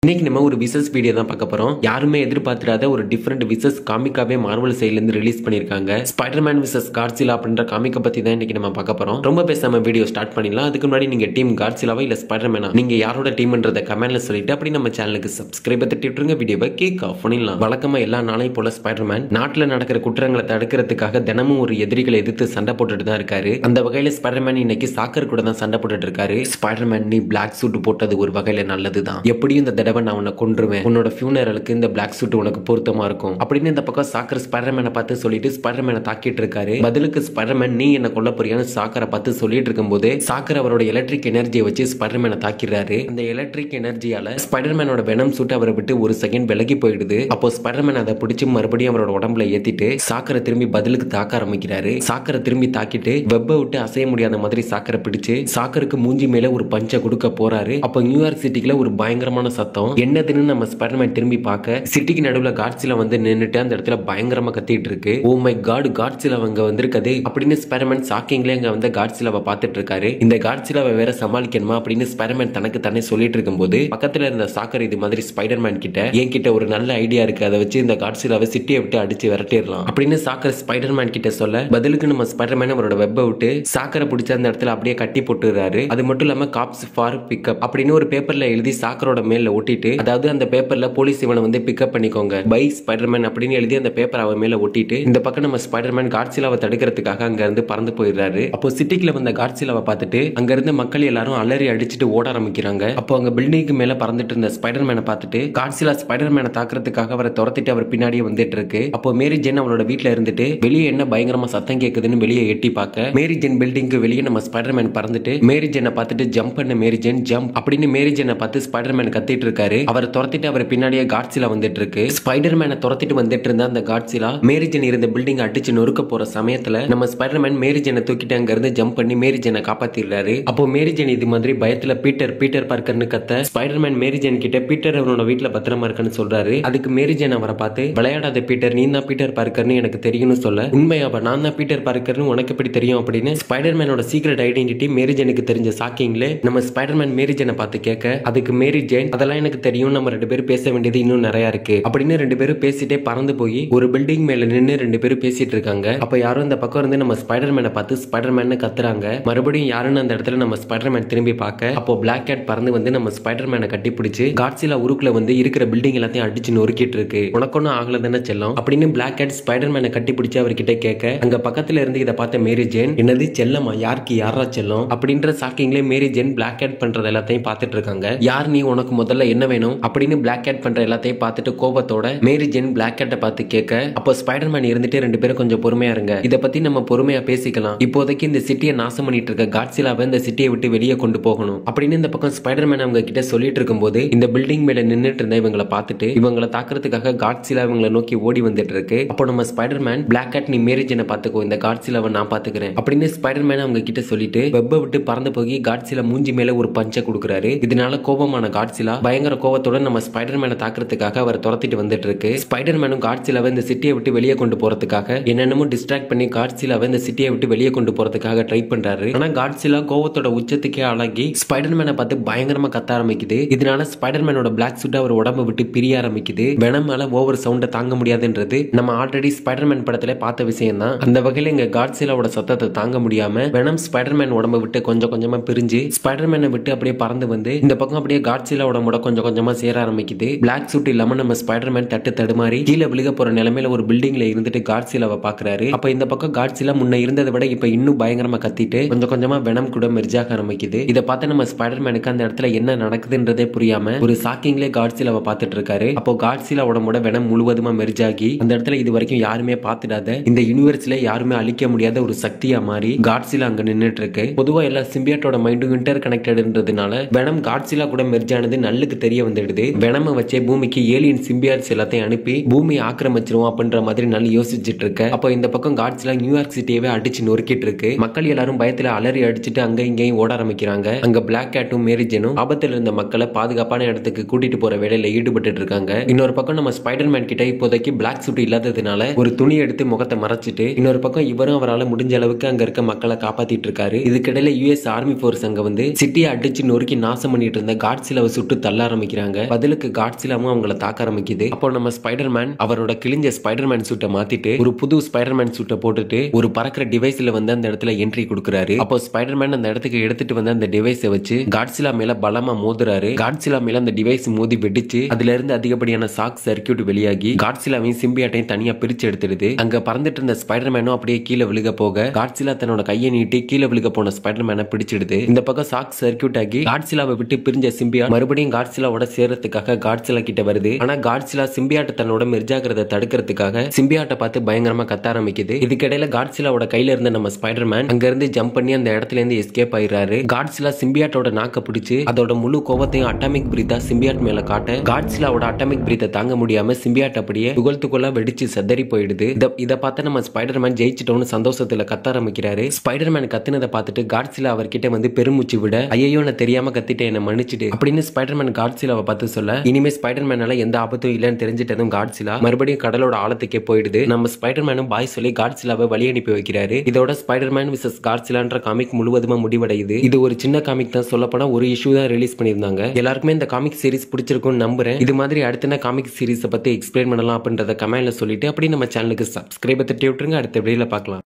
இன்னைக்கு நம்ம ஒரு விசஸ் வீடியோ தான் பார்க்க போறோம். யாருமே எதிர்பார்த்திராத ஒரு டிஃபரெண்ட் விசஸ் காமிக்காவே மார்வல் சைடுல இருந்து ரிலீஸ் பண்ணிருக்காங்க. ஸ்பைடர்மேன் விசஸ் காட்சிலா அப்படின்ற காமிக்க பத்தி தான் இன்னைக்கு நம்ம பார்க்க போறோம். ரொம்ப பேசாம வீடியோ ஸ்டார்ட் பண்ணிடலாம். அதுக்கு முன்னாடி நீங்க டீம் காட்சிலாவா இல்ல ஸ்பைடர்மேனா நீங்க யாரோட டீம்ன்றத கமெண்ட்ல சொல்லிட்டு அப்படி நம்ம சேனலுக்கு சப்ஸ்கிரைப் தட்டி விட்டுருங்க. வீடியோவை கேக் ஆஃப் பண்ணிடலாம். வழக்கமா எல்லா நாளையும் போல ஸ்பைடர்மேன் நாட்டுல நடக்கிற குற்றங்களை தடுக்கிறதுக்காக தினமும் ஒரு எதிரிகளை எதிர்த்து சண்டை போட்டுட்டு தான் இருக்காரு. அந்த வகையில ஸ்பைடர்மேன் இன்னைக்கு சாக்கர் கூட தான் சண்டை போட்டுட்டு இருக்காரு. ஸ்பைடர்மேன் நீ பிளாக் சூட் போட்டது ஒரு வகையில நல்லதுதான். எப்படியும் இந்த நான் உன்னை கொன்றுவேன். உன்னோட ஃபியூனரலுக்கு இந்த பிளாக் சூட் உனக்கு பொருத்தமா இருக்கும் அப்படின்னு இந்த பக்கம் சாக்கர் ஸ்பைடர்மேனை பார்த்து சொல்லிட்டு ஸ்பைடர்மேனை தாக்கிட்டு இருக்காரு. பதிலுக்கு ஸ்பைடர்மேன் நீ என்ன கொல்ல போறியான்னு சாக்கரை பார்த்து சொல்லிட்டு இருக்கும்போது சாக்கர் அவரோட எலக்ட்ரிக் எனர்ஜியை வச்சு ஸ்பைடர்மேனை தாக்கிறாரு. அந்த எலக்ட்ரிக் எனர்ஜியால ஸ்பைடர்மேனோட வெனம் சூட் அவரை விட்டு ஒரு செகண்ட் விலகி போயிடுது. அப்போ ஸ்பைடர்மேன் அதை பிடிச்சு மறுபடியும் அவரோட உடம்புல ஏத்திட்டு சாக்கரை திரும்பி பதிலுக்கு தாக்க ஆரம்பிக்கிறாரு. சாக்கரை திரும்பி தாக்கிட்டு வெப்ப விட்டு அசைய முடியாத மாதிரி சாக்கரை பிடிச்சு சாக்கருக்கு மூஞ்சி மேல ஒரு பஞ்சை கொடுக்க போறாரு. அப்போ நியூயார்க் சிட்டிக்குள்ள ஒரு பயங்கரமான சத்தம். என்னதுன்னு நம்ம ஸ்பைடர்மேன் திரும்பி பார்க்க சிட்டிக்கு நடுவுல காட்சிலா வந்து நின்னுட்டு அந்த இடத்துல பயங்கரமா கத்திட்டு இருக்கு. ஓ மை காட், காட்சிலா அங்க வந்திருக்கதே அப்படின்னு ஸ்பைடர்மேன் ஷாக்கிங்ல அங்க வந்து காட்சிலாவை பார்த்துட்டு இருக்காரு. இந்த காட்சிலாவை வேற சமாளிக்கணுமா அப்படின்னு ஸ்பைடர்மேன் தனக்கு தானே சொல்லிட்டு இருக்கும்போது பக்கத்துல இருந்த சாக்கர் இது மாதிரி ஸ்பைடர்மேன் கிட்ட என்கிட்ட ஒரு நல்ல ஐடியா இருக்கு, அதை வச்சு இந்த காட்சிலாவை சிட்டியை விட்டு அடிச்சு விரட்டிடலாம் அப்படின்னு சாக்கர் ஸ்பைடர்மேன் கிட்ட சொல்ல பதிலுக்கு நம்ம ஸ்பைடர்மேன் அவரோட வெப்ப விட்டு சாக்கரை பிடிச்ச அந்த இடத்துல அப்படியே கட்டி போட்டுறாரு. அது மட்டும் இல்லாம காப்ஸ் ஃபார் பிக்கப் அப்படின்னு ஒரு பேப்பர்ல எழுதி சாக்கரோட மேல ஒட்டிட்டு, அதாவது அந்த பேப்பர்ல போலீஸ் இவனை வந்து பிக்கப் பண்ணிக்கோங்க பை ஸ்பைடர்மேன் அப்படின்னு எழுதி அந்த பேப்பர் அவன் மேல ஒட்டிட்டு இந்த பக்கம் நம்ம ஸ்பைடர்மேன் காட்சிலாவை தடுக்கிறதுக்காக அங்க இருந்து பறந்து போயிடுறாரு. அப்போ சிட்டிக்குள்ள வந்த காட்சிலாவை பார்த்துட்டு அங்க இருந்த மக்கள் எல்லாரும் அலறி அடிச்சுட்டு ஓட ஆரம்பிக்கிறாங்க. அப்போ அங்க பில்டிங்க்கு மேல பறந்துட்டு இருந்த ஸ்பைடர்மேனை பார்த்துட்டு காட்சிலா ஸ்பைடர்மேனை தாக்குறதுக்காக அவரை துரத்திட்டு அவர் பின்னாடியே வந்துட்டு இருக்கு. அப்போ மேரி ஜென் அவளோட வீட்டுல இருந்துட்டு வெளியே என்ன பயங்கரமா சத்தம் கேக்குதுன்னு வெளியே எட்டி பார்க்க மேரி ஜென் பில்டிங்க்கு வெளியே நம்ம ஸ்பைடர்மேன் பறந்துட்டு மேரி ஜென்னை பார்த்துட்டு ஜம்ப் பண்ண மேரி ஜென் ஜம்ப் அப்படின்னு மேரி ஜென்னை பார்த்து ஸ்பைடர்மேன் கத்திட்டு இருக்காரு. அவரை துரத்திட்டு அவர் பின்னாடியே காட்சிலா வந்துட்டு இருக்கு. ஸ்பைடர்மேனை துரத்திட்டு வந்துட்டு இருந்த அந்த காட்சிலா மேரி ஜென் இருந்த பில்டிங் அடிச்சு நொறுக்க போற சமயத்துல நம்ம ஸ்பைடர்மேன் மேரி ஜென்னை தூக்கிட்டு அங்க இருந்து ஜம்ப் பண்ணி மேரி ஜென்னை காப்பாத்திடுறாரு. அப்போ மேரி ஜென் இது மாதிரி பயத்துல பீட்டர் பீட்டர் பார்க்கர்னு கத்த ஸ்பைடர்மேன் மேரி ஜென் கிட்ட பீட்டர் அவனோட வீட்டுல பத்திரமா இருக்குன்னு சொல்றாரு. அதுக்கு மேரி ஜென் அவரை பார்த்து விளையாடாத பீட்டர், நீ தான் பீட்டர் பார்க்கர்னு எனக்கு தெரியும்னு சொல்ல உண்மையாவா நான் தான் பீட்டர் பார்க்கர்னு உனக்கு எப்படி தெரியும் அப்படின்னு ஸ்பைடர்மேனோட சீக்ரெட் ஐடென்டிட்டி மேரி ஜெனுக்கு தெரிஞ்ச சாக்கிங்ல நம்ம ஸ்பைடர்மேன் மேரி ஜென்னை பார்த்து கேட்க அதுக்கு மேரி ஜென் அதெல்லாம் எனக்கு தெரியும், நம்ம ரெண்டு பேரும் பேச வேண்டியது இன்னும் நிறைய இருக்கு அப்படின்னு ரெண்டு பேரும் பேசிட்டே பறந்து போய் ஒரு பில்டிங் மேல நின்று ரெண்டு பேரும் பேசிட்டு இருக்காங்க. அப்ப யாரும் இந்த பக்கம் இருந்து நம்ம ஸ்பைடர்மேனை பார்த்து ஸ்பைடர்மேன் கத்துறாங்க. மறுபடியும் யாருன்னு அந்த இடத்துல நம்ம ஸ்பைடர்மேன் திரும்பி பார்க்க அப்போ பிளாக் கேட் பறந்து வந்து நம்ம ஸ்பைடர்மேனை கட்டி பிடிச்சு காட்சிலா உருக்குல வந்து இருக்கிற பில்டிங் எல்லாத்தையும் அடிச்சு நொறுக்கிட்டு இருக்கு. உனக்கொன்னும் ஆகல தானே செல்லம் அப்படின்னு பிளாக் கேட் ஸ்பைடர்மேனை கட்டி பிடிச்சு அவர்கிட்ட கேட்க அங்க பக்கத்துல இருந்து இதை பார்த்த மேரி ஜென் என்னது செல்லமா, யாருக்கு யாரா செல்லம் அப்படின்ற ஷாக்கிங்ல மேரி ஜென் பிளாக் கேட் பண்றது எல்லாத்தையும் பார்த்துட்டு இருக்காங்க. யார் நீ, உனக்கு முதல்ல என்ன வேணும் அப்படின்னு பிளாக் கேட் பண்ற எல்லாத்தையும் பார்த்துட்டு கோபத்தோட மேரி ஜென் பிளாக் கேட்டை பார்த்து கேட்க அப்போ ஸ்பைடர்மேன் இருந்துட்டு ரெண்டு பேரும் கொஞ்சம் பொறுமையா இருங்க, இத பத்தி நம்ம பொறுமையா பேசிக்கலாம், இப்போதைக்கு இந்த சிட்டியை நாசம் பண்ணிட்டு இருக்க காட்சிலாவை இந்த சிட்டியை விட்டு வெளியே கொண்டு போகணும் அப்படின்னு இந்த பக்கம் ஸ்பைடர்மேன் அவங்க கிட்ட சொல்லிட்டு இருக்கும்போது இந்த பில்டிங் மேல நின்னுட்டு இருந்த இவங்களை பார்த்துட்டு இவங்களை தாக்குறதுக்காக காட்சிலா இவங்களை நோக்கி ஓடி வந்துட்டு இருக்கு. அப்போ நம்ம ஸ்பைடர்மேன் பிளாக் கேட் நீ மேரி ஜெனை பாத்துக்கோ, இந்த காட்சிலாவை நான் பாத்துக்கிறேன் அப்படின்னு ஸ்பைடர்மேன் அவங்க கிட்ட சொல்லிட்டு வெப்ப விட்டு பறந்து போய் காட்சிலா மூஞ்சி மேல ஒரு பஞ்சை கொடுக்குறாரு. இதனால கோபமான காட்சிலா பயங்கர கோபத்தோட நம்ம ஸ்பைடர்மேனை தாக்குறதுக்காக அவர் துரத்திட்டு வந்துட்டு இருக்கு. ஸ்பைடர்மேனும் காட்சிலாவை இந்த சிட்டியை விட்டு வெளியே கொண்டு போறதுக்காக என்னென்னமோ டிஸ்ட்ராக்ட் பண்ணி காட்சிலாவை இந்த சிட்டியை விட்டு வெளியே கொண்டு போறதுக்காக ட்ரை பண்றாரு. ஆனா காட்சிலா கோவத்தோட உச்சத்துக்கே ஆளாகி ஸ்பைடர்மேனை பார்த்து பயங்கரமா கத்த ஆரம்பிக்குது. இதனால ஸ்பைடர்மேனோட பிளாக் சூட் அவர் உடம்பு விட்டு பிரிய ஆரம்பிக்குது. வெனமால ஓவர் சவுண்ட தாங்க முடியாதுன்றது நம்ம ஆல்ரெடி ஸ்பைடர்மேன் படத்துல பார்த்த விஷயம் தான். அந்த வகையில இங்க காட்சிலாவோட சத்தத்தை தாங்க முடியாம வெனம் ஸ்பைடர்மேன் உடம்பு விட்டு கொஞ்சம் கொஞ்சமா பிரிஞ்சு ஸ்பைடர்மேனை விட்டு அப்படியே பறந்து வந்து இந்த பக்கம் அப்படியே காட்சிலா உடம்போட கொஞ்சம் கொஞ்சமா சேர ஆரம்பிக்குது. பிளாக் சூட் இல்லாம நம்ம ஸ்பைடர்மேன் தட்டு தடுமாறி கீழே விழுக போற நிலைமையில ஒரு பில்டிங்ல இருந்துட்டு காட்சிலாவை பாக்குறாரு. அப்ப இந்த பக்கம் காட்சிலா முன்ன இருந்ததை விட இப்ப இன்னும் பயங்கரமா கத்திட்டு கொஞ்சம் கொஞ்சமா வெனம் கூட மெர்ஜாக ஆரம்பிக்குது. இதை பார்த்து நம்ம ஸ்பைடர்மேனுக்கு அந்த இடத்துல என்ன நடக்குதுன்றதே புரியாம ஒரு ஷாக்கிங்ல காட்சிலாவை பார்த்துட்டு இருக்காரு. அப்போ காட்சிலா உடம்போட வெனம் முழுவதுமா மெர்ஜாகி அந்த இடத்துல இது வரைக்கும் யாருமே பார்த்துடாத இந்த யூனிவர்ஸ்ல யாருமே அழிக்க முடியாத ஒரு சக்தியா மாறி காட்சிலா அங்க நின்னுட்டு இருக்கு. பொதுவா எல்லா சிம்பியாட்டோட மைண்டும் இன்டர் கனெக்டட்ன்றதுனால வெனம் காட்சிலா கூட மெர்ஜானது நல்லுக்கு தெரிய வந்துடுது. வெனம வச்சே பூமிக்கு ஏலியன் சிம்பியாட்ஸ் எல்லாத்தையும் அனுப்பி பூமியை ஆக்கிரமிச்சிரும் அப்படின்ற மாதிரி நல்ல யோசிச்சுட்டு இருக்க. அப்போ இந்த பக்கம் காட்சிலா நியூயார்க் சிட்டியவே அடிச்சு நொறுக்கிட்டு இருக்கு. மக்கள் எல்லாரும் பயத்துல அலறி அடிச்சுட்டு அங்க இங்கேயும் ஓட ஆரம்பிக்கிறாங்க. அங்க பிளாக் கேட்டும் மேரி ஜெனும் ஆபத்தில் இருந்த மக்களை பாதுகாப்பான இடத்துக்கு கூட்டிட்டு போற வேலையில ஈடுபட்டு இருக்காங்க. இன்னொரு பக்கம் நம்ம ஸ்பைடர்மேன் கிட்ட இப்போதைக்கு பிளாக் சூட் இல்லாததுனால ஒரு துணி எடுத்து முகத்தை மறைச்சிட்டு இன்னொரு பக்கம் இவரும் அவரால் முடிஞ்ச அளவுக்கு அங்க இருக்க மக்களை காப்பாத்திட்டு இருக்காரு. இதுக்கிடையில யுஎஸ் ஆர்மி போர்ஸ் அங்க வந்து சிட்டியை அடிச்சு நொறுக்கி நாசம் பண்ணிட்டு இருந்த காட்சிலாவை சுட்டு தள்ள ஆரம்பிக்கிறாங்க. பதிலுக்கு காட்சிலாவும் அவங்கள தாக்க ஆரம்பிக்குது. அப்போ நம்ம ஸ்பைடர்மேன் அவரோட கிழிஞ்ச ஸ்பைடர்மேன் சூட்டை மாத்திட்டு ஒரு புது ஸ்பைடர்மேன் சூட்டை போட்டுட்டு ஒரு பறக்கிற டிவைஸ்ல வந்து அந்த இடத்துல என்ட்ரி கொடுக்குறாரு. அப்போ ஸ்பைடர்மேன் அந்த இடத்துக்கு எடுத்துட்டு வந்து அந்த டிவைஸை வச்சு காட்சிலா மேல பலமா மோதுறாரு. காட்சிலா மேல அந்த டிவைஸ் மோதி வெடிச்சு அதுல இருந்து அதிகப்படியான ஷாக் சர்க்யூட் வெளியாகி காட்சிலாவையும் சிம்பியாட்டையும் தனியா பிரிச்சு எடுத்துடுது. அங்க பறந்துட்டு இருந்த ஸ்பைடர்மேனும் அப்படியே கீழே விழுக போக காட்சிலா தன்னோட கையை நீட்டி கீழே விழுக போன ஸ்பைடர்மேனை பிடிச்சிடுது. இந்த பக்கம் ஷாக் சர்க்யூட் ஆகி காட்சிலாவை விட்டு பிரிஞ்ச சிம்பியாட் மறுபடியும் காட்சிலாவோட சேர்றதுக்காக காட்சிலா கிட்ட வருது. ஆனா காட்சிலா சிம்பியாட்ட தன்னோட மெர்ஜாகிறத தடுக்கிறதுக்காக சிம்பியாட்ட பார்த்து பயங்கரமா கத்த ஆரம்பிக்குது. இதுக்கிடையில காட்சிலாவோட கையில இருந்த நம்ம ஸ்பைடர்மேன் அங்க இருந்து ஜம்ப் பண்ணி அந்த இடத்துல இருந்து எஸ்கேப் ஆயிடுறாரு. காட்சிலா சிம்பியாட்டோட நாக்க பிடிச்சு அதோட முழு கோவத்தையும் அட்டாமிக் பிரீத்தா சிம்பியாட் மேல காட்ட காட்சிலாவோட அட்டாமிக் பிரீத்தை தாங்க முடியாம சிம்பியாட் அப்படியே துகள்துக்குள்ள வெடிச்சு செதறி போயிடுது. இத பார்த்து நம்ம ஸ்பைடர்மேன் ஜெயிச்சிட்டோம்னு சந்தோஷத்துல கத்த ஆரம்பிக்கிறாரு. ஸ்பைடர்மேன் கத்துனதை பார்த்துட்டு காட்சிலா அவர்கிட்ட வந்து பெருமூச்சு விட ஐயோ நான் தெரியாம கத்திட்டு என்ன மன்னிச்சிடு அப்படின்னு ஸ்பைடர்மேன் காட்சிலாவை பார்த்து சொல்ல இனிமே ஸ்பைடர்மேனால எந்த ஆபத்தும் இல்லைன்னு தெரிஞ்சிட்டதும் காட்சிலா மறுபடியும் கடலோட ஆழத்துக்கே போயிடுது. நம்ம ஸ்பைடர்மேனும் பாய் சொல்லி காட்சிலாவை வழி அனுப்பி வைக்கிறாரு. இதோட ஸ்பைடர்மேன் விசஸ் காட்சிலான்ற காமிக் முழுவதுமா முடிவடையுது. இது ஒரு சின்ன காமிக் தான், சொல்லப்போனா ஒரு இஷ்யூ தான் ரிலீஸ் பண்ணியிருந்தாங்க. எல்லாருக்குமே இந்த காமிக் சீரிஸ் பிடிச்சிருக்கும்னு நம்புறேன். இது மாதிரி அடுத்த காமிக் சீரிஸை பத்தி எக்ஸ்பிளைன் பண்ணலாம் அப்படின்றத கமெண்ட்ல சொல்லிட்டு அப்படி நம்ம சேனலுக்கு சப்ஸ்கிரைப் தட்டி விட்டுருங்க. அடுத்த வீடியோல பார்க்கலாம்.